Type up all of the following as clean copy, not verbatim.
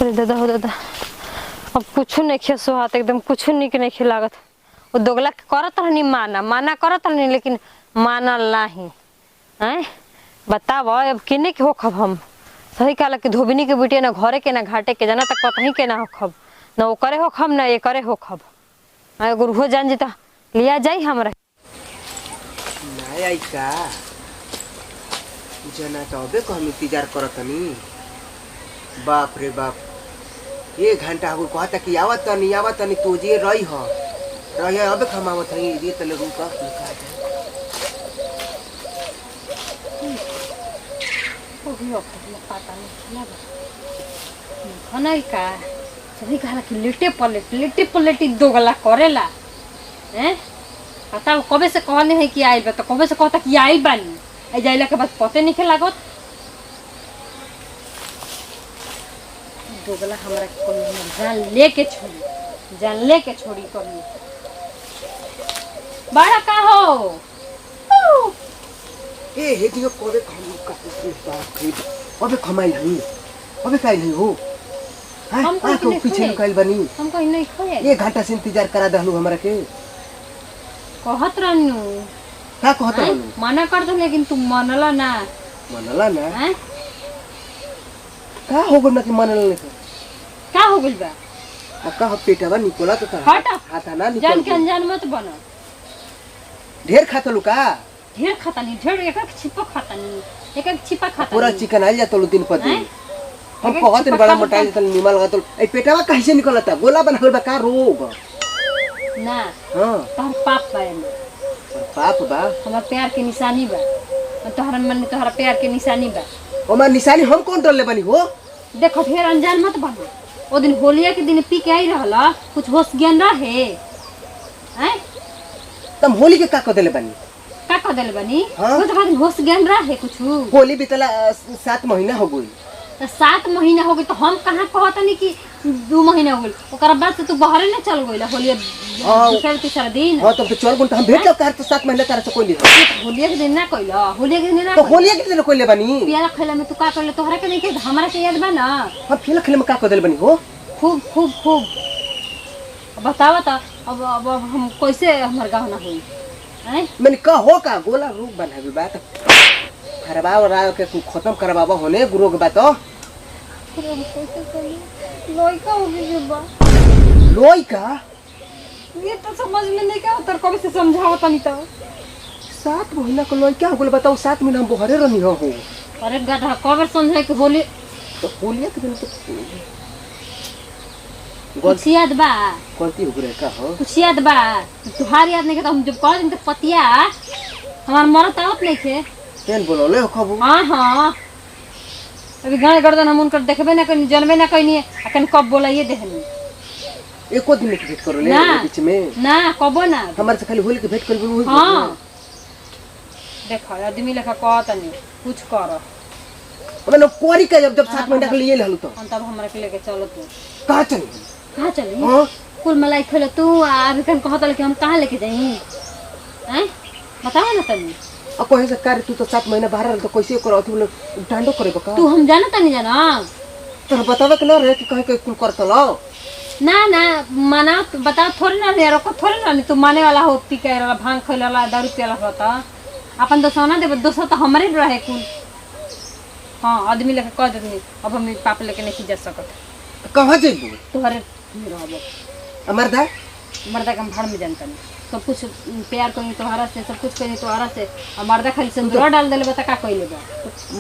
अरे दादा हो दादा, अब कुछ नहीं खे सोहात, एकदम कुछ नहीं खे लागत। वो दोगला करत रहनी, माना माना करत रहनी, लेकिन मानल नहीं है। बताव अब किने के हो खब हम। सही कहला कि धोबिनी के बेटिया ना घरे के ना घाटे के जाना, तक कतही के ना हो खब, ना वो करे हो खब ना ये करे हो खब। अगर हो जान जीता लिया जाई हमरा नहीं आई का जना तबे को हम इंतजार करतनी। बाप रे बाप, 1 घंटा हो कहता कि आवत नहीं तो जे रही हो रही अबे खमावत है ये तले रुका लिखा है। खाना का सही कहला कि लिट्टे पलेटी दोगला करेला हैं। बताओ कबे से कहले है कि आइल बा, तो कबे से कहता कि आइल बानी, आई जाइला के बाद पते नहीं के लागत। दोगला हमरा के कोई जान लेके छोड़ी कभी बड़ा का हो ए हे दियो कोबे खम का बाप रे अबे खमाई नहीं अबे काई नहीं हो। हम तो पीछे निकल बनी, हम कहीं नहीं खोए। 1 घंटा से इंतजार करा दहलू हमरा के। कहत रहनु का कहत रहलू? मना कर दो, लेकिन तुम मनला ना। मनला ना हैं? का हो गन ना कि मनला नहीं का हो गइल बा? का पेटवा निकोला तो का हट खाता ना निकल जान के अनजान मत बनो। ढेर खातलू का? ढेर खाता नहीं, ढेर एक छिपा खाता नहीं, एक छिपा खाता पूरा नहीं। चिकन आइल जातो दिन पर दिन। हैं? हम एक-एक कहत छिपा बड़ा खा मोटाइल लेता। तल निमल गतल ए पेटवा कैसे निकलता? गोला बनावल बा का रोग? ना हां तोहर पाप बा एमे। पाप बा? हमार प्यार के निशानी बा, तोहरा मन में तोहरा प्यार के निशानी बा। ओमा निशानी हम कौन डरले बनी हो? देखो ढेर अनजान मत बनो। ओ दिन होलिया के दिन पी के आई रहला, कुछ होश ज्ञान रहे हैं? तुम होली के का क देले बनी? का कह देले बनी? हाँ? कुछ दिन होश ज्ञान रहे कुछ। होली बीतला 7 महीना हो गई। तो 7 महीना हो गई, तो हम कहाँ कहतनी कि 2 महीना हो गई। ओकरा बाद से तू बाहरे ना चल गइला होलिया दूसरा तीसरा दिन। हां तब तो चल गुन हम भेट कर तो 7 महीना तारे से कोई नहीं। होलिया के दिन ना कइला, होलिया के दिन ना तो होली के दिन कोइले बनी? पियाला खैला में तू का करले? तोहरा के नहीं के हमरा के याद बा ना। हम खेल खेल में का क देले बनी हो? खूब खूब खूब बतावा त अब हम कैसे हमर गाँव ना होई हैं? मैंने का हो का गोला रूप बनाबी बात खरबाव राव के तू खत्म करबाबा होने गुरु के बात। लइका हो गई बा। लोई का ये तो समझ में नहीं का उतर कभी से समझाओ तनी तो। 7 महीना को लोई क्या हो गल बताओ? 7 महीना हम बहरे रहनी हो। अरे गधा कबर समझे कि होली तो होली के दिन तो कुछ याद बा? गलती हो गई का हो? कुछ याद बा? तुहार याद नहीं के तो हम जब कह दिन तक पतिया हमार मरत आवत नहीं थे। केन बोलले हो खबू? हाँ अभी गाय गर्दन हम उनकर देखबे ना कहीं, जनबे ना कहीं, अखन कब बोलाइए देहनी। एको दिन के भेंट करो ले ना। बीच में ना कबो ना। हमारे से खाली होली के भेंट कर बोलू। हाँ देखो आदमी लेखा कहत नहीं कुछ कर। मैंने कोरी का जब 7 महीना के लिए लहलू तो हम तब हमरा के लेके चलो तू कहां चली? कहाँ चली? हां कुल मलाई खोले तू अभी कन कहत कि हम कहाँ लेके जाई हैं? बताओ ना तनी। अब कहे से कार्य तू तो 7 महीना बाहर रह तो कैसे करो अथी बोले डांडो करे बका? तू हम जाना तनी जाना तो बतावे के न रहे कि कहे के कुल करत लो ना ना माना बताओ थोड़ी ना रे रोको थोड़ी ना तू माने वाला हो पी के वाला भांग खइला वाला दारू पियला होता अपन दोसना दे दोसर तो हमरे रहे कुल। हां आदमी लेके कह देनी अब हम पाप लेके नहीं जा सकत। कहां जेबू? तोहरे रहबो अमरदा मर्दा के हम भाड़ में जानता नहीं। सब कुछ प्यार करी तोहरा से, सब कुछ करी तोहरा से, और मर्दा खाली सिंदूर डाल देले बता का कइले बा।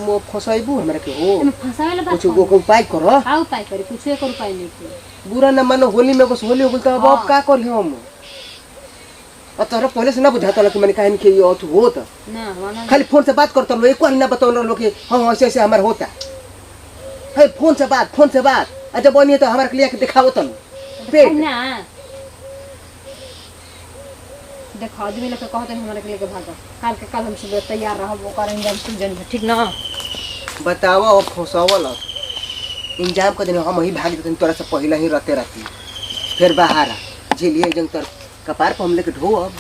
मो फसाइबू हमरा के हो? तुम फसावेला बात कुछ को उपाय करो। का उपाय करी? कुछ एक उपाय नहीं की। बुरा न मानो होली में बस होली हो गल तो अब का कर हम? और तोरा पहले से ना बुझाता ल कि मैंने कहन के ये अथु होत ना माना खाली फोन से बात करता लो एको ना बताओ लो कि हां ऐसे ऐसे हमार होता है। फोन से बात जब बनिए तो हमारे लिए के दिखाओ तन पेट ना। देखो आदमी लोग कहते हैं हमारे के लेके भागो, कल हम सुबह तैयार रहब ओकर इंतजाम तू जन ठीक ना। बतावा और फसावल इंजाम कर दिन हम ही भाग देते तोरा से पहले ही रहते रहती फिर बाहर झेलिए जंग तर कपार पर हम लेके ढो अब